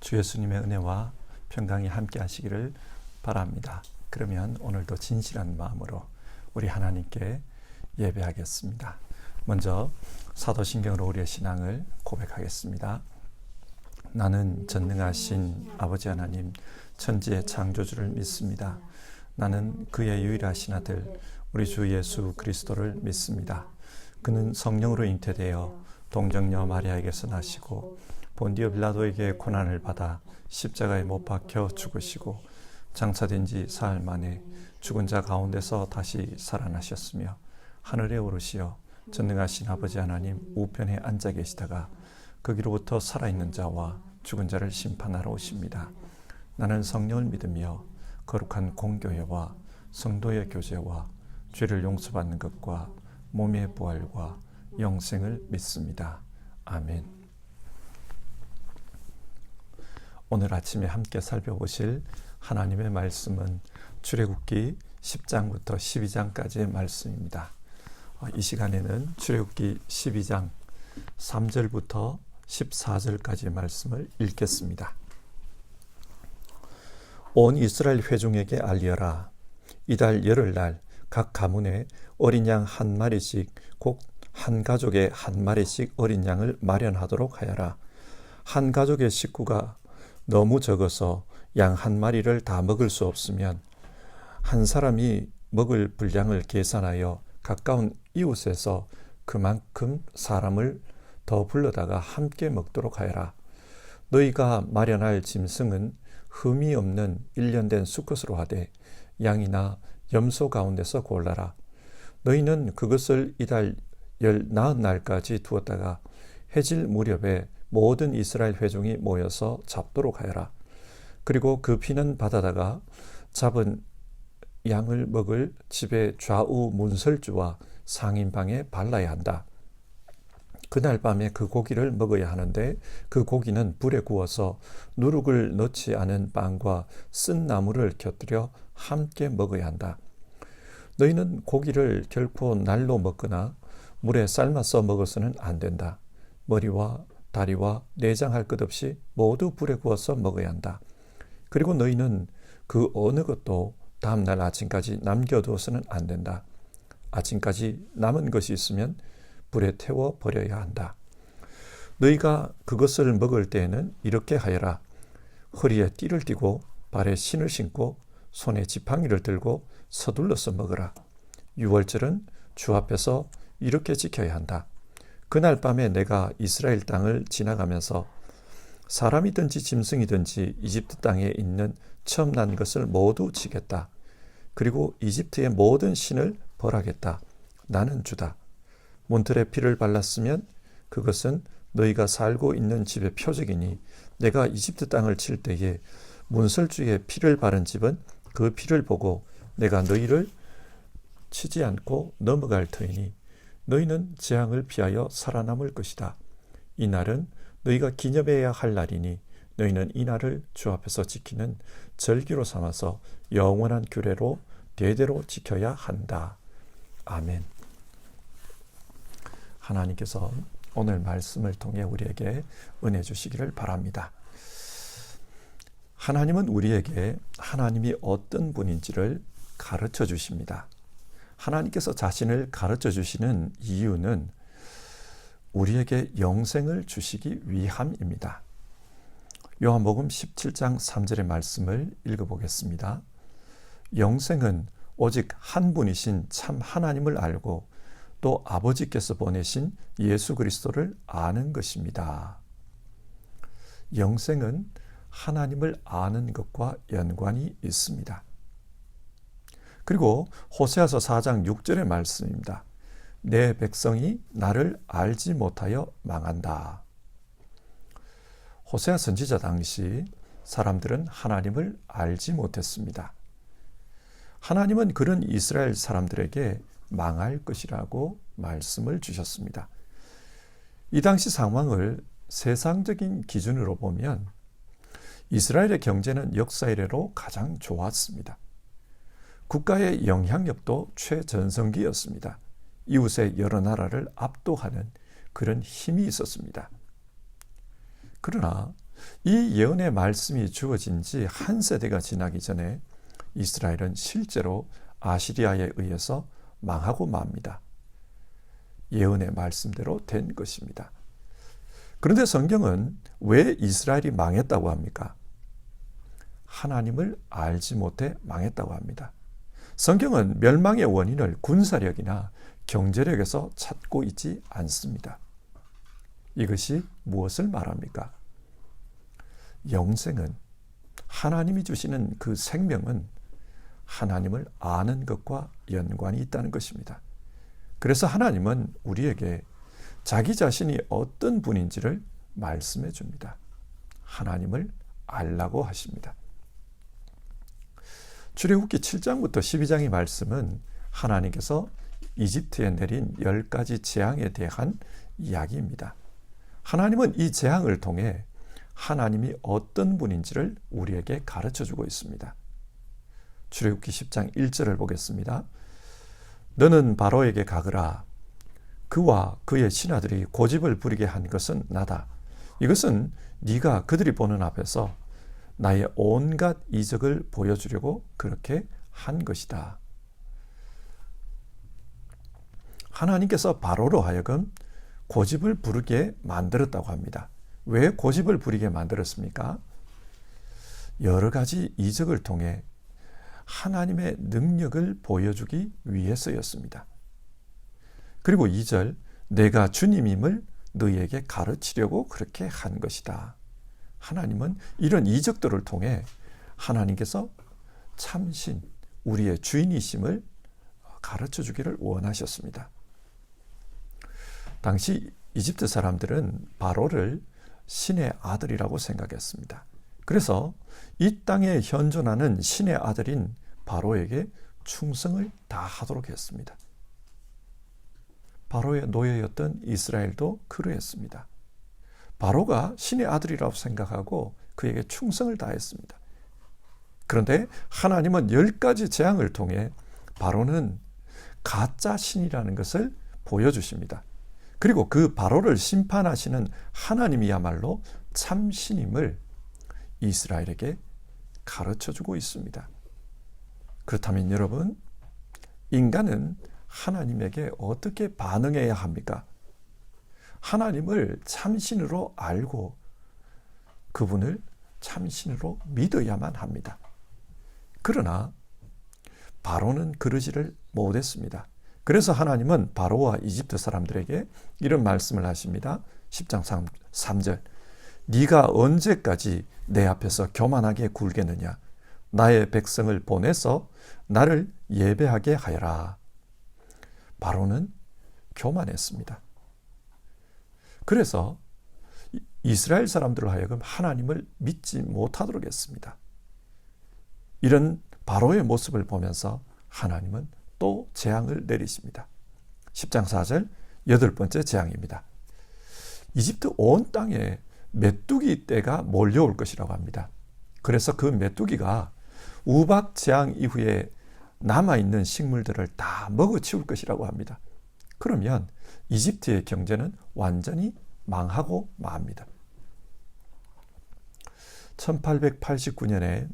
주 예수님의 은혜와 평강이 함께 하시기를 바랍니다. 그러면 오늘도 진실한 마음으로 우리 하나님께 예배하겠습니다. 먼저 사도신경으로 우리의 신앙을 고백하겠습니다. 나는 전능하신 아버지 하나님, 천지의 창조주를 믿습니다. 나는 그의 유일하신 아들 우리 주 예수 그리스도를 믿습니다. 그는 성령으로 잉태되어 동정녀 마리아에게서 나시고 본디오 빌라도에게 고난을 받아 십자가에 못 박혀 죽으시고 장사된 지 사흘 만에 죽은 자 가운데서 다시 살아나셨으며 하늘에 오르시어 전능하신 아버지 하나님 우편에 앉아 계시다가 거기로부터 살아있는 자와 죽은 자를 심판하러 오십니다. 나는 성령을 믿으며 거룩한 공교회와 성도의 교제와 죄를 용서받는 것과 몸의 부활과 영생을 믿습니다. 아멘. 오늘 아침에 함께 살펴보실 하나님의 말씀은 출애굽기 10장부터 12장까지의 말씀입니다. 이 시간에는 출애굽기 12장 3절부터 14절까지의 말씀을 읽겠습니다. 온 이스라엘 회중에게 알리어라. 이달 열흘날 각 가문에 어린 양 한 마리씩 곧 한 가족에 한 마리씩 어린 양을 마련하도록 하여라. 한 가족의 식구가 너무 적어서 양 한 마리를 다 먹을 수 없으면 한 사람이 먹을 분량을 계산하여 가까운 이웃에서 그만큼 사람을 더 불러다가 함께 먹도록 하여라. 너희가 마련할 짐승은 흠이 없는 1년 된 수컷으로 하되 양이나 염소 가운데서 골라라. 너희는 그것을 이달 40날까지 두었다가 해질 무렵에 모든 이스라엘 회중이 모여서 잡도록 하여라. 그리고 그 피는 받아다가 잡은 양을 먹을 집의 좌우 문설주와 상인방에 발라야 한다. 그날 밤에 그 고기를 먹어야 하는데 그 고기는 불에 구워서 누룩을 넣지 않은 빵과 쓴 나물을 곁들여 함께 먹어야 한다. 너희는 고기를 결코 날로 먹거나 물에 삶아서 먹어서는 안 된다. 머리와 다리와 내장 할 것 없이 모두 불에 구워서 먹어야 한다. 그리고 너희는 그 어느 것도 다음날 아침까지 남겨두어서는 안 된다. 아침까지 남은 것이 있으면 불에 태워 버려야 한다. 너희가 그것을 먹을 때에는 이렇게 하여라. 허리에 띠를 띠고 발에 신을 신고 손에 지팡이를 들고 서둘러서 먹으라. 유월절은 주 앞에서 이렇게 지켜야 한다. 그날 밤에 내가 이스라엘 땅을 지나가면서 사람이든지 짐승이든지 이집트 땅에 있는 처음 난 것을 모두 치겠다. 그리고 이집트의 모든 신을 벌하겠다. 나는 주다. 문틀에 피를 발랐으면 그것은 너희가 살고 있는 집의 표적이니 내가 이집트 땅을 칠 때에 문설주에 피를 바른 집은 그 피를 보고 내가 너희를 치지 않고 넘어갈 터이니 너희는 재앙을 피하여 살아남을 것이다. 이 날은 너희가 기념해야 할 날이니 너희는 이 날을 주 앞에서 지키는 절기로 삼아서 영원한 규례로 대대로 지켜야 한다. 아멘. 하나님께서 오늘 말씀을 통해 우리에게 은혜 주시기를 바랍니다. 하나님은 우리에게 하나님이 어떤 분인지를 가르쳐 주십니다. 하나님께서 자신을 가르쳐 주시는 이유는 우리에게 영생을 주시기 위함입니다. 요한복음 17장 3절의 말씀을 읽어보겠습니다. 영생은 오직 한 분이신 참 하나님을 알고 또 아버지께서 보내신 예수 그리스도를 아는 것입니다. 영생은 하나님을 아는 것과 연관이 있습니다. 그리고 호세아서 4장 6절의 말씀입니다. 내 백성이 나를 알지 못하여 망한다. 호세아 선지자 당시 사람들은 하나님을 알지 못했습니다. 하나님은 그런 이스라엘 사람들에게 망할 것이라고 말씀을 주셨습니다. 이 당시 상황을 세상적인 기준으로 보면 이스라엘의 경제는 역사 이래로 가장 좋았습니다. 국가의 영향력도 최전성기였습니다. 이웃의 여러 나라를 압도하는 그런 힘이 있었습니다. 그러나 이 예언의 말씀이 주어진 지 한 세대가 지나기 전에 이스라엘은 실제로 아시리아에 의해서 망하고 맙니다. 예언의 말씀대로 된 것입니다. 그런데 성경은 왜 이스라엘이 망했다고 합니까? 하나님을 알지 못해 망했다고 합니다. 성경은 멸망의 원인을 군사력이나 경제력에서 찾고 있지 않습니다. 이것이 무엇을 말합니까? 영생은, 하나님이 주시는 그 생명은 하나님을 아는 것과 연관이 있다는 것입니다. 그래서 하나님은 우리에게 자기 자신이 어떤 분인지를 말씀해 줍니다. 하나님을 알라고 하십니다. 출애굽기 7장부터 12장의 말씀은 하나님께서 이집트에 내린 10가지 재앙에 대한 이야기입니다. 하나님은 이 재앙을 통해 하나님이 어떤 분인지를 우리에게 가르쳐주고 있습니다. 출애굽기 10장 1절을 보겠습니다. 너는 바로에게 가거라. 그와 그의 신하들이 고집을 부리게 한 것은 나다. 이것은 네가 그들이 보는 앞에서 나의 온갖 이적을 보여주려고 그렇게 한 것이다. 하나님께서 바로로 하여금 고집을 부르게 만들었다고 합니다. 왜 고집을 부리게 만들었습니까? 여러 가지 이적을 통해 하나님의 능력을 보여주기 위해서였습니다. 그리고 2절, 내가 주님임을 너희에게 가르치려고 그렇게 한 것이다. 하나님은 이런 이적들을 통해 하나님께서 참신, 우리의 주인이심을 가르쳐 주기를 원하셨습니다. 당시 이집트 사람들은 바로를 신의 아들이라고 생각했습니다. 그래서 이 땅에 현존하는 신의 아들인 바로에게 충성을 다하도록 했습니다. 바로의 노예였던 이스라엘도 그러했습니다. 바로가 신의 아들이라고 생각하고 그에게 충성을 다했습니다. 그런데 하나님은 10가지 재앙을 통해 바로는 가짜 신이라는 것을 보여주십니다. 그리고 그 바로를 심판하시는 하나님이야말로 참신임을 이스라엘에게 가르쳐주고 있습니다. 그렇다면 여러분, 인간은 하나님에게 어떻게 반응해야 합니까? 하나님을 참신으로 알고 그분을 참신으로 믿어야만 합니다. 그러나 바로는 그러지를 못했습니다. 그래서 하나님은 바로와 이집트 사람들에게 이런 말씀을 하십니다. 10장 3절, 네가 언제까지 내 앞에서 교만하게 굴겠느냐? 나의 백성을 보내서 나를 예배하게 하여라. 바로는 교만했습니다. 그래서 이스라엘 사람들로 하여금 하나님을 믿지 못하도록 했습니다. 이런 바로의 모습을 보면서 하나님은 또 재앙을 내리십니다. 10장 4절, 8번째 재앙입니다. 이집트 온 땅에 메뚜기 떼가 몰려올 것이라고 합니다. 그래서 그 메뚜기가 우박 재앙 이후에 남아있는 식물들을 다 먹어치울 것이라고 합니다. 그러면 이집트의 경제는 완전히 망하고 맙니다. 1889년에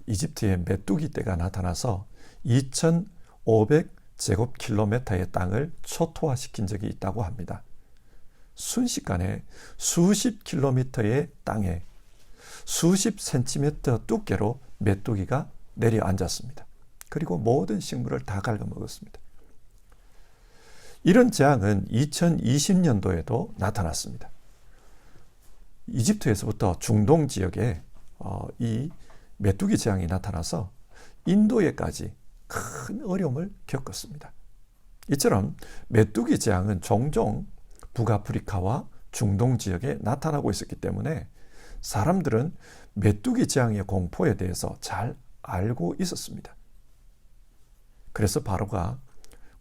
이집트에 메뚜기 떼가 나타나서 2500제곱킬로미터의 땅을 초토화시킨 적이 있다고 합니다. 순식간에 수십 킬로미터의 땅에 수십 센티미터 두께로 메뚜기가 내려앉았습니다. 그리고 모든 식물을 다 갉아먹었습니다. 이런 재앙은 2020년도에도 나타났습니다. 이집트에서부터 중동 지역에 이 메뚜기 재앙이 나타나서 인도에까지 큰 어려움을 겪었습니다. 이처럼 메뚜기 재앙은 종종 북아프리카와 중동 지역에 나타나고 있었기 때문에 사람들은 메뚜기 재앙의 공포에 대해서 잘 알고 있었습니다. 그래서 바로가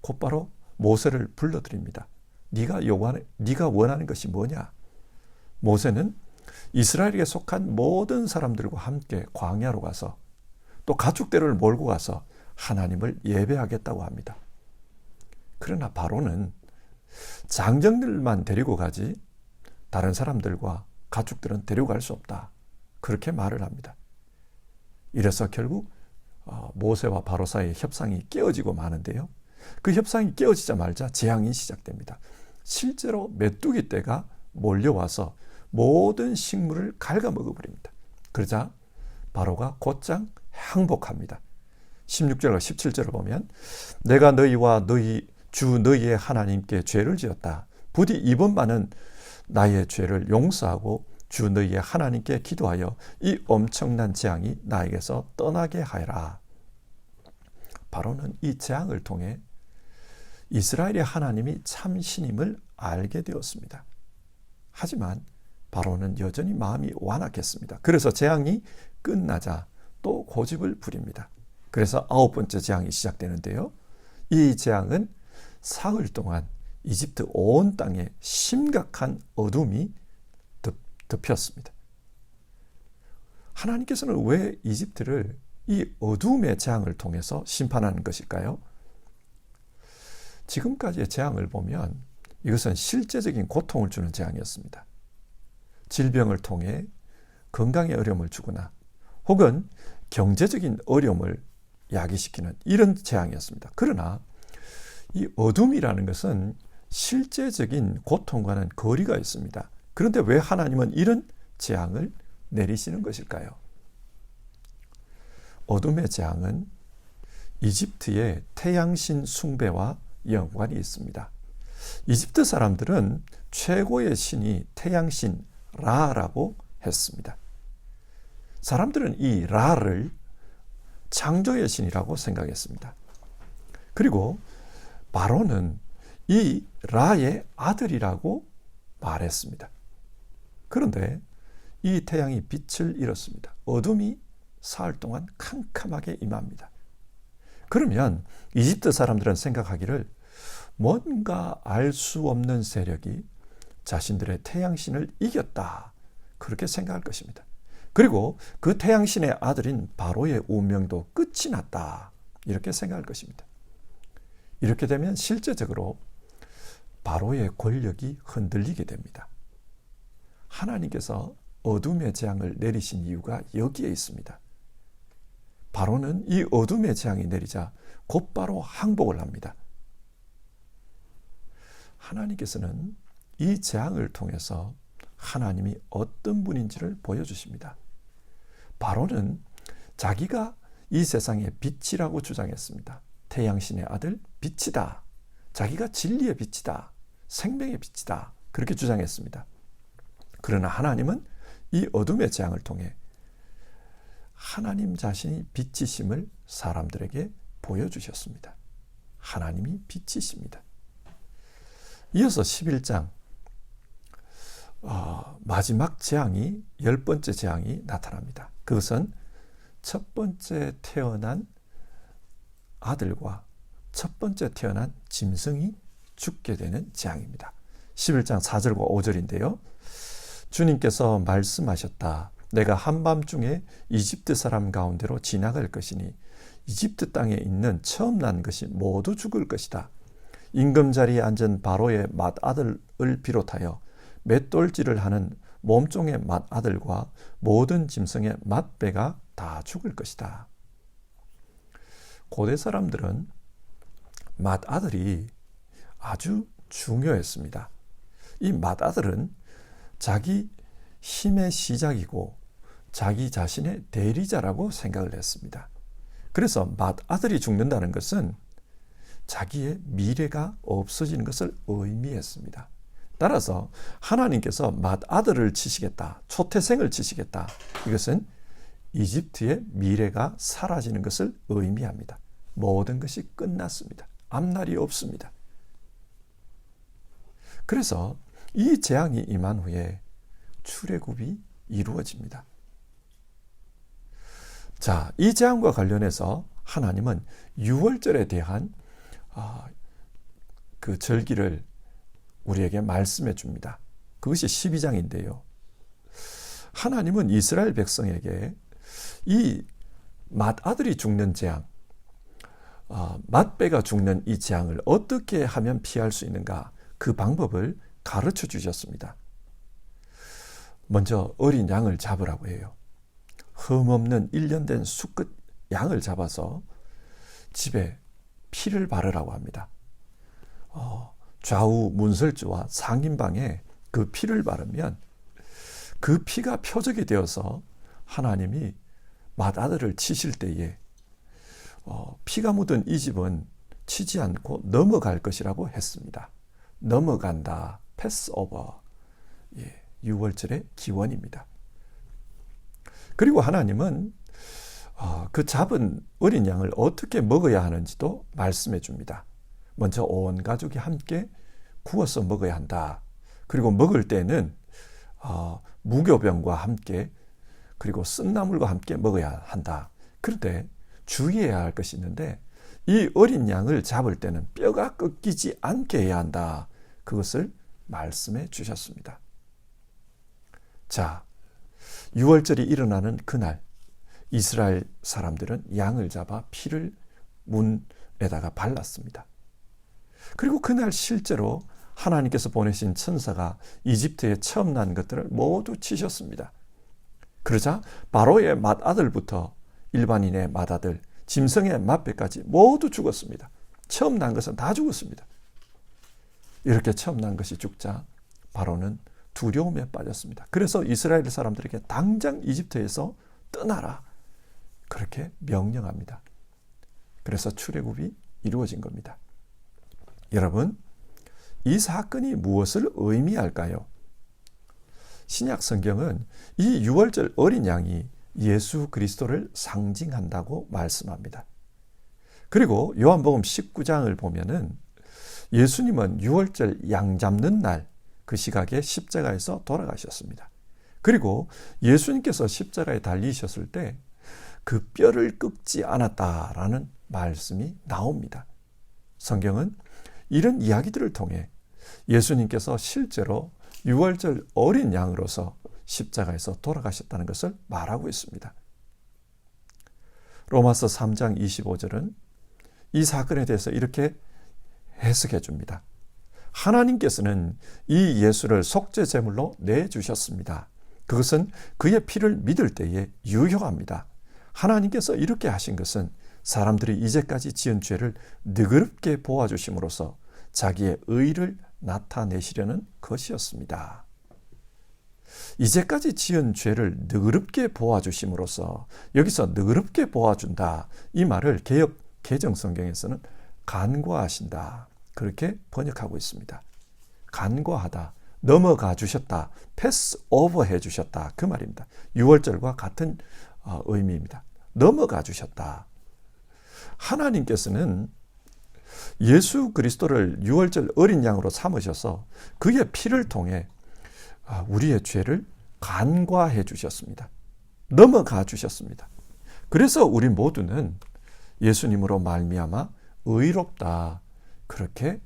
곧바로 모세를 불러드립니다. 네가 원하는 것이 뭐냐? 모세는 이스라엘에게 속한 모든 사람들과 함께 광야로 가서 또 가축들을 몰고 가서 하나님을 예배하겠다고 합니다. 그러나 바로는 장정들만 데리고 가지 다른 사람들과 가축들은 데려갈 수 없다. 그렇게 말을 합니다. 이래서 결국 모세와 바로 사이의 협상이 깨어지고 마는데요. 그 협상이 깨어지자마자 재앙이 시작됩니다. 실제로 메뚜기 떼가 몰려와서 모든 식물을 갉아먹어버립니다. 그러자 바로가 곧장 항복합니다. 16절과 17절을 보면 내가 너희와 너희 주 너희의 하나님께 죄를 지었다. 부디 이번만은 나의 죄를 용서하고 주 너희의 하나님께 기도하여 이 엄청난 재앙이 나에게서 떠나게 하여라. 바로는 이 재앙을 통해 이스라엘의 하나님이 참 신임을 알게 되었습니다. 하지만 바로는 여전히 마음이 완악했습니다. 그래서 재앙이 끝나자 또 고집을 부립니다. 그래서 9번째 재앙이 시작되는데요. 이 재앙은 사흘 동안 이집트 온 땅에 심각한 어둠이 덮였습니다. 하나님께서는 왜 이집트를 이 어둠의 재앙을 통해서 심판하는 것일까요? 지금까지의 재앙을 보면 이것은 실제적인 고통을 주는 재앙이었습니다. 질병을 통해 건강에 어려움을 주거나 혹은 경제적인 어려움을 야기시키는 이런 재앙이었습니다. 그러나 이 어둠이라는 것은 실제적인 고통과는 거리가 있습니다. 그런데 왜 하나님은 이런 재앙을 내리시는 것일까요? 어둠의 재앙은 이집트의 태양신 숭배와 연관이 있습니다. 이집트 사람들은 최고의 신이 태양신 라라고 했습니다. 사람들은 이 라를 창조의 신이라고 생각했습니다. 그리고 바로는 이 라의 아들이라고 말했습니다. 그런데 이 태양이 빛을 잃었습니다. 어둠이 사흘 동안 캄캄하게 임합니다. 그러면 이집트 사람들은 생각하기를 뭔가 알 수 없는 세력이 자신들의 태양신을 이겼다. 그렇게 생각할 것입니다. 그리고 그 태양신의 아들인 바로의 운명도 끝이 났다. 이렇게 생각할 것입니다. 이렇게 되면 실제적으로 바로의 권력이 흔들리게 됩니다. 하나님께서 어둠의 재앙을 내리신 이유가 여기에 있습니다. 바로는 이 어둠의 재앙이 내리자 곧바로 항복을 합니다. 하나님께서는 이 재앙을 통해서 하나님이 어떤 분인지를 보여주십니다. 바로는 자기가 이 세상의 빛이라고 주장했습니다. 태양신의 아들 빛이다. 자기가 진리의 빛이다. 생명의 빛이다. 그렇게 주장했습니다. 그러나 하나님은 이 어둠의 재앙을 통해 하나님 자신이 빛이심을 사람들에게 보여주셨습니다. 하나님이 빛이십니다. 이어서 11장 마지막 재앙이 10번째 재앙이 나타납니다. 그것은 첫 번째 태어난 아들과 첫 번째 태어난 짐승이 죽게 되는 재앙입니다. 11장 4절과 5절인데요. 주님께서 말씀하셨다. 내가 한밤중에 이집트 사람 가운데로 지나갈 것이니 이집트 땅에 있는 처음 난 것이 모두 죽을 것이다. 임금자리에 앉은 바로의 맏아들을 비롯하여 맷돌질을 하는 몸종의 맏아들과 모든 짐승의 맏배가 다 죽을 것이다. 고대 사람들은 맏아들이 아주 중요했습니다. 이 맏아들은 자기 힘의 시작이고 자기 자신의 대리자라고 생각을 했습니다. 그래서 맏아들이 죽는다는 것은 자기의 미래가 없어지는 것을 의미했습니다. 따라서 하나님께서 맏아들을 치시겠다, 초태생을 치시겠다. 이것은 이집트의 미래가 사라지는 것을 의미합니다. 모든 것이 끝났습니다. 앞날이 없습니다. 그래서 이 재앙이 임한 후에 출애굽이 이루어집니다. 자, 이 재앙과 관련해서 하나님은 유월절에 대한 그 절기를 우리에게 말씀해 줍니다. 그것이 12장인데요. 하나님은 이스라엘 백성에게 이 맏아들이 죽는 재앙, 맏배가 죽는 이 재앙을 어떻게 하면 피할 수 있는가, 그 방법을 가르쳐 주셨습니다. 먼저 어린 양을 잡으라고 해요. 흠없는 1년 된 수컷 양을 잡아서 집에 피를 바르라고 합니다. 좌우 문설주와 상인방에 그 피를 바르면 그 피가 표적이 되어서 하나님이 맏아들을 치실 때에 피가 묻은 이 집은 치지 않고 넘어갈 것이라고 했습니다. 넘어간다, 패스오버, 유월절의 기원입니다. 그리고 하나님은 그 잡은 어린 양을 어떻게 먹어야 하는지도 말씀해 줍니다. 먼저 온 가족이 함께 구워서 먹어야 한다. 그리고 먹을 때는 무교병과 함께 그리고 쓴나물과 함께 먹어야 한다. 그런데 주의해야 할 것이 있는데 이 어린 양을 잡을 때는 뼈가 꺾이지 않게 해야 한다. 그것을 말씀해 주셨습니다. 자, 유월절이 일어나는 그날 이스라엘 사람들은 양을 잡아 피를 문에다가 발랐습니다. 그리고 그날 실제로 하나님께서 보내신 천사가 이집트에 처음 난 것들을 모두 치셨습니다. 그러자 바로의 맏아들부터 일반인의 맏아들, 짐승의 맏배까지 모두 죽었습니다. 처음 난 것은 다 죽었습니다. 이렇게 처음 난 것이 죽자 바로는 두려움에 빠졌습니다. 그래서 이스라엘 사람들에게 당장 이집트에서 떠나라. 그렇게 명령합니다. 그래서 출애굽이 이루어진 겁니다. 여러분, 이 사건이 무엇을 의미할까요? 신약 성경은 이 유월절 어린 양이 예수 그리스도를 상징한다고 말씀합니다. 그리고 요한복음 19장을 보면은 예수님은 유월절 양 잡는 날 그 시각에 십자가에서 돌아가셨습니다. 그리고 예수님께서 십자가에 달리셨을 때 그 뼈를 꺾지 않았다라는 말씀이 나옵니다. 성경은 이런 이야기들을 통해 예수님께서 실제로 유월절 어린 양으로서 십자가에서 돌아가셨다는 것을 말하고 있습니다. 로마서 3장 25절은 이 사건에 대해서 이렇게 해석해 줍니다. 하나님께서는 이 예수를 속죄 제물로 내주셨습니다. 그것은 그의 피를 믿을 때에 유효합니다. 하나님께서 이렇게 하신 것은 사람들이 이제까지 지은 죄를 너그럽게 보아주심으로써 자기의 의를 나타내시려는 것이었습니다. 이제까지 지은 죄를 너그럽게 보아주심으로써 여기서 너그럽게 보아준다. 이 말을 개역 개정성경에서는 간과하신다. 그렇게 번역하고 있습니다. 간과하다, 넘어가 주셨다, 패스 오버 해 주셨다. 그 말입니다. 유월절과 같은 의미입니다. 넘어가 주셨다. 하나님께서는 예수 그리스도를 유월절 어린 양으로 삼으셔서 그의 피를 통해 우리의 죄를 간과해 주셨습니다. 넘어가 주셨습니다. 그래서 우리 모두는 예수님으로 말미암아 의롭다. 그렇게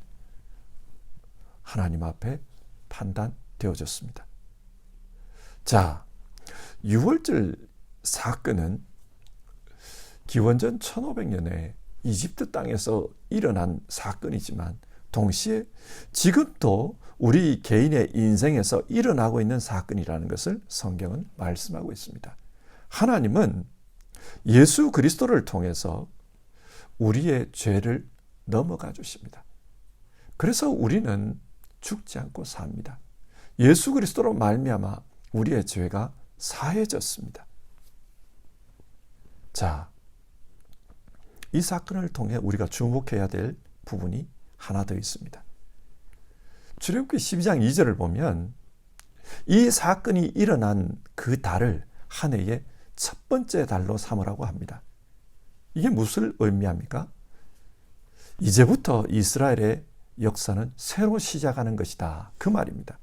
하나님 앞에 판단되어졌습니다. 자, 유월절 사건은 기원전 1500년에 이집트 땅에서 일어난 사건이지만 동시에 지금도 우리 개인의 인생에서 일어나고 있는 사건이라는 것을 성경은 말씀하고 있습니다. 하나님은 예수 그리스도를 통해서 우리의 죄를 넘어가 주십니다. 그래서 우리는 죽지 않고 삽니다. 예수 그리스도로 말미암아 우리의 죄가 사해졌습니다. 자, 이 사건을 통해 우리가 주목해야 될 부분이 하나 더 있습니다. 출애굽기 12장 2절을 보면 이 사건이 일어난 그 달을 한 해의 첫 번째 달로 삼으라고 합니다. 이게 무엇을 의미합니까? 이제부터 이스라엘의 역사는 새로 시작하는 것이다. 그 말입니다.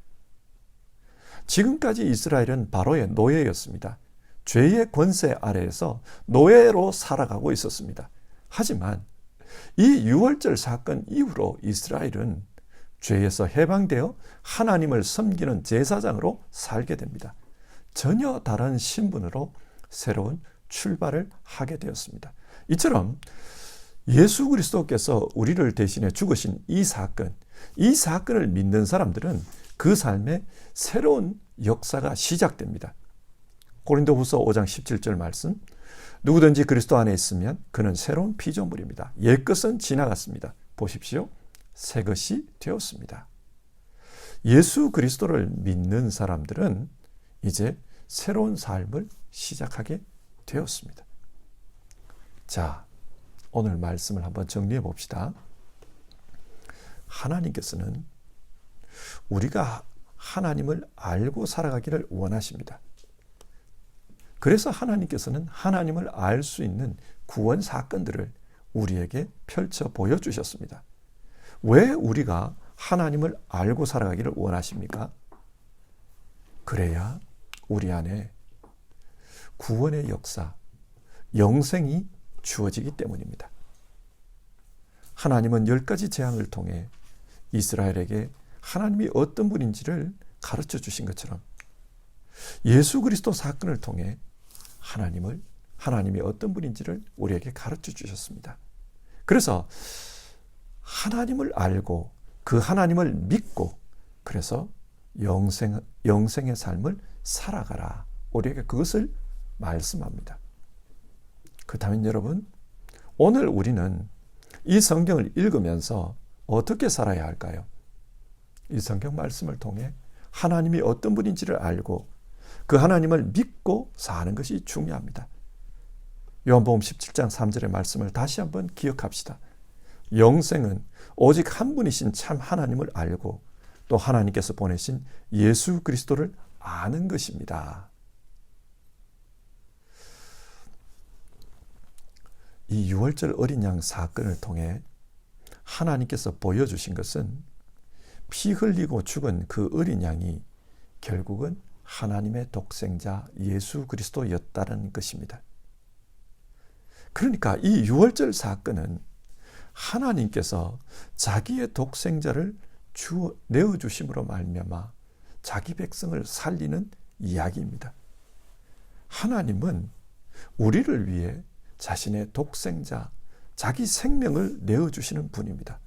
지금까지 이스라엘은 바로의 노예였습니다. 죄의 권세 아래에서 노예로 살아가고 있었습니다. 하지만 이 유월절 사건 이후로 이스라엘은 죄에서 해방되어 하나님을 섬기는 제사장으로 살게 됩니다. 전혀 다른 신분으로 새로운 출발을 하게 되었습니다. 이처럼 예수 그리스도께서 우리를 대신해 죽으신 이 사건을 믿는 사람들은 그 삶에 새로운 역사가 시작됩니다. 고린도후서 5장 17절 말씀, 누구든지 그리스도 안에 있으면 그는 새로운 피조물입니다. 옛것은 지나갔습니다. 보십시오. 새 것이 되었습니다. 예수 그리스도를 믿는 사람들은 이제 새로운 삶을 시작하게 되었습니다. 자, 오늘 말씀을 한번 정리해 봅시다. 하나님께서는 우리가 하나님을 알고 살아가기를 원하십니다. 그래서 하나님께서는 하나님을 알 수 있는 구원 사건들을 우리에게 펼쳐 보여주셨습니다. 왜 우리가 하나님을 알고 살아가기를 원하십니까? 그래야 우리 안에 구원의 역사, 영생이 주어지기 때문입니다. 하나님은 10가지 재앙을 통해 이스라엘에게 하나님이 어떤 분인지를 가르쳐 주신 것처럼 예수 그리스도 사건을 통해 하나님이 어떤 분인지를 우리에게 가르쳐 주셨습니다. 그래서 하나님을 알고 그 하나님을 믿고 그래서 영생의 삶을 살아가라. 우리에게 그것을 말씀합니다. 그렇다면 여러분, 오늘 우리는 이 성경을 읽으면서 어떻게 살아야 할까요? 이 성경 말씀을 통해 하나님이 어떤 분인지를 알고 그 하나님을 믿고 사는 것이 중요합니다. 요한복음 17장 3절의 말씀을 다시 한번 기억합시다. 영생은 오직 한 분이신 참 하나님을 알고 또 하나님께서 보내신 예수 그리스도를 아는 것입니다. 이 유월절 어린 양 사건을 통해 하나님께서 보여주신 것은 피 흘리고 죽은 그 어린 양이 결국은 하나님의 독생자 예수 그리스도였다는 것입니다. 그러니까 이 유월절 사건은 하나님께서 자기의 독생자를 내어주심으로 말미암아 자기 백성을 살리는 이야기입니다. 하나님은 우리를 위해 자신의 독생자, 자기 생명을 내어주시는 분입니다.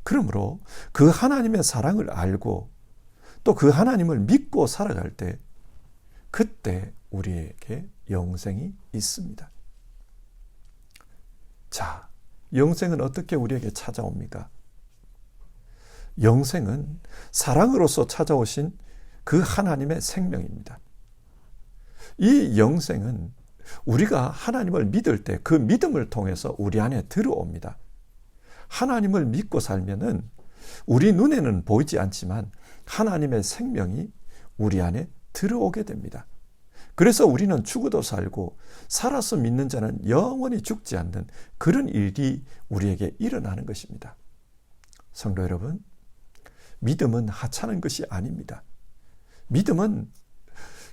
그러므로 그 하나님의 사랑을 알고 또 그 하나님을 믿고 살아갈 때 그때 우리에게 영생이 있습니다. 자, 영생은 어떻게 우리에게 찾아옵니까? 영생은 사랑으로서 찾아오신 그 하나님의 생명입니다. 이 영생은 우리가 하나님을 믿을 때 그 믿음을 통해서 우리 안에 들어옵니다. 하나님을 믿고 살면은 우리 눈에는 보이지 않지만 하나님의 생명이 우리 안에 들어오게 됩니다. 그래서 우리는 죽어도 살고 살아서 믿는 자는 영원히 죽지 않는 그런 일이 우리에게 일어나는 것입니다. 성도 여러분, 믿음은 하찮은 것이 아닙니다. 믿음은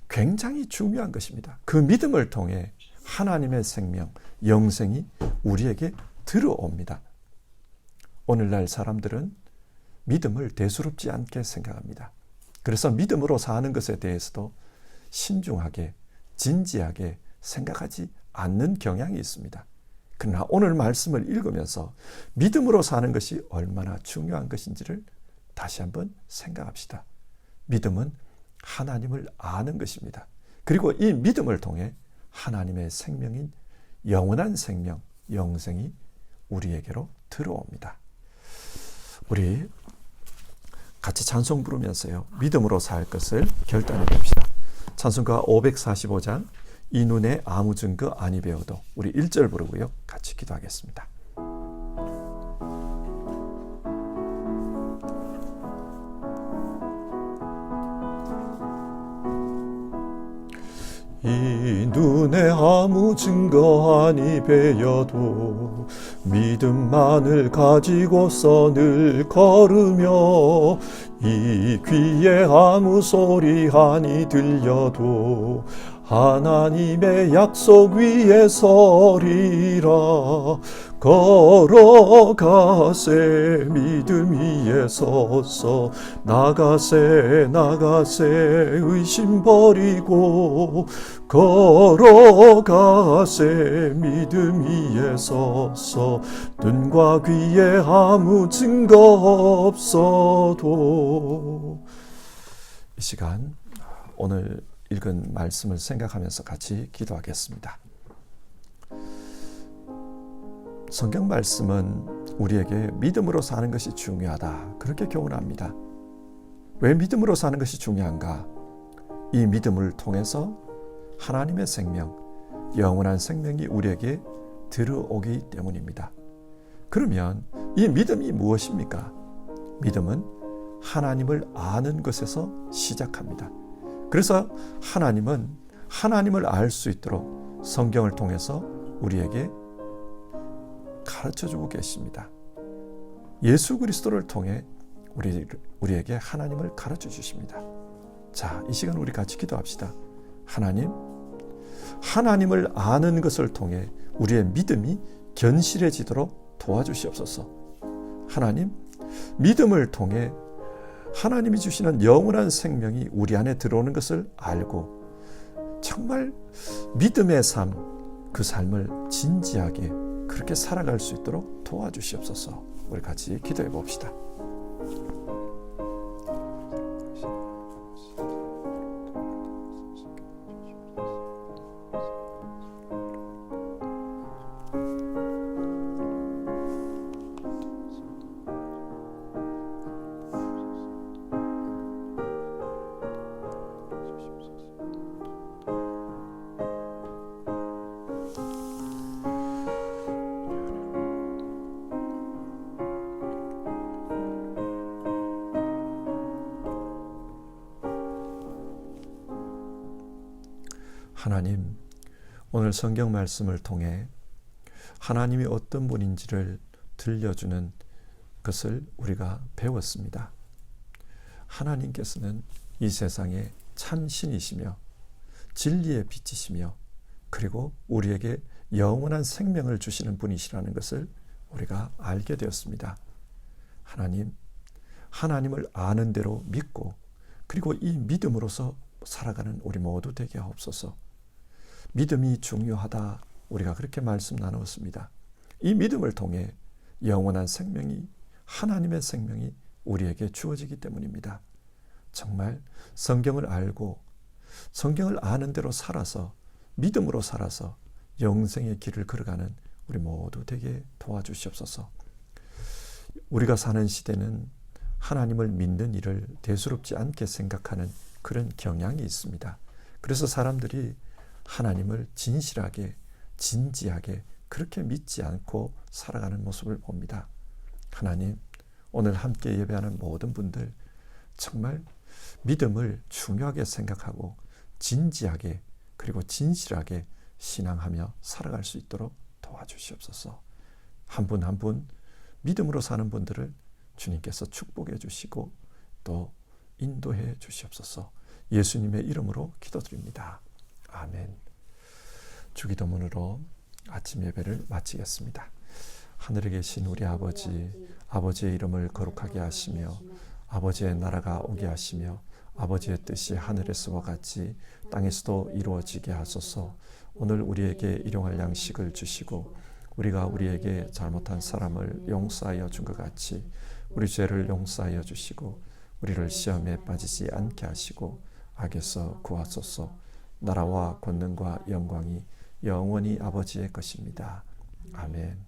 굉장히 중요한 것입니다. 그 믿음을 통해 하나님의 생명, 영생이 우리에게 들어옵니다. 오늘날 사람들은 믿음을 대수롭지 않게 생각합니다. 그래서 믿음으로 사는 것에 대해서도 신중하게, 진지하게 생각하지 않는 경향이 있습니다. 그러나 오늘 말씀을 읽으면서 믿음으로 사는 것이 얼마나 중요한 것인지를 다시 한번 생각합시다. 믿음은 하나님을 아는 것입니다. 그리고 이 믿음을 통해 하나님의 생명인 영원한 생명, 영생이 우리에게로 들어옵니다. 우리 같이 찬송 부르면서요, 믿음으로 살 것을 결단해 봅시다. 찬송가 545장 이 눈에 아무 증거 아니 배워도 우리 1절 부르고요, 같이 기도하겠습니다. 이 눈에 아무 증거 아니 배여도 믿음만을 가지고서 늘 걸으며 이 귀에 아무 소리 아니 들려도 하나님의 약속 위에 서리라. 걸어가세 믿음 위에 서서 나가세 의심 버리고 걸어가세 믿음 위에 서서 눈과 귀에 아무 증거 없어도. 이 시간 오늘 읽은 말씀을 생각하면서 같이 기도하겠습니다. 성경 말씀은 우리에게 믿음으로 사는 것이 중요하다, 그렇게 교훈합니다. 왜 믿음으로 사는 것이 중요한가? 이 믿음을 통해서 하나님의 생명, 영원한 생명이 우리에게 들어오기 때문입니다. 그러면 이 믿음이 무엇입니까? 믿음은 하나님을 아는 것에서 시작합니다. 그래서 하나님은 하나님을 알 수 있도록 성경을 통해서 우리에게 가르쳐주고 계십니다. 예수 그리스도를 통해 우리에게 하나님을 가르쳐 주십니다. 자, 이 시간 우리 같이 기도합시다. 하나님을 아는 것을 통해 우리의 믿음이 견실해지도록 도와주시옵소서. 하나님, 믿음을 통해 하나님이 주시는 영원한 생명이 우리 안에 들어오는 것을 알고 정말 믿음의 삶, 그 삶을 진지하게 그렇게 살아갈 수 있도록 도와주시옵소서. 우리 같이 기도해 봅시다. 하나님, 오늘 성경 말씀을 통해 하나님이 어떤 분인지를 들려주는 것을 우리가 배웠습니다. 하나님께서는 이 세상의 참신이시며 진리의 빛이시며 그리고 우리에게 영원한 생명을 주시는 분이시라는 것을 우리가 알게 되었습니다. 하나님, 하나님을 아는 대로 믿고 그리고 이 믿음으로서 살아가는 우리 모두 되게 하옵소서. 믿음이 중요하다, 우리가 그렇게 말씀 나누었습니다. 이 믿음을 통해 영원한 생명이, 하나님의 생명이 우리에게 주어지기 때문입니다. 정말 성경을 알고 성경을 아는 대로 살아서 믿음으로 살아서 영생의 길을 걸어가는 우리 모두 되게 도와주시옵소서. 우리가 사는 시대는 하나님을 믿는 일을 대수롭지 않게 생각하는 그런 경향이 있습니다. 그래서 사람들이 하나님을 진실하게, 진지하게 그렇게 믿지 않고 살아가는 모습을 봅니다. 하나님, 오늘 함께 예배하는 모든 분들 정말 믿음을 중요하게 생각하고 진지하게 그리고 진실하게 신앙하며 살아갈 수 있도록 도와주시옵소서. 한 분 한 분 믿음으로 사는 분들을 주님께서 축복해 주시고 또 인도해 주시옵소서. 예수님의 이름으로 기도드립니다. 아멘. 주기도문으로 아침 예배를 마치겠습니다. 하늘에 계신 우리 아버지, 아버지의 이름을 거룩하게 하시며 아버지의 나라가 오게 하시며 아버지의 뜻이 하늘에서와 같이 땅에서도 이루어지게 하소서. 오늘 우리에게 일용할 양식을 주시고 우리가 우리에게 잘못한 사람을 용서하여 준 것 같이 우리 죄를 용서하여 주시고 우리를 시험에 빠지지 않게 하시고 악에서 구하소서. 나라와 권능과 영광이 영원히 아버지의 것입니다. 아멘.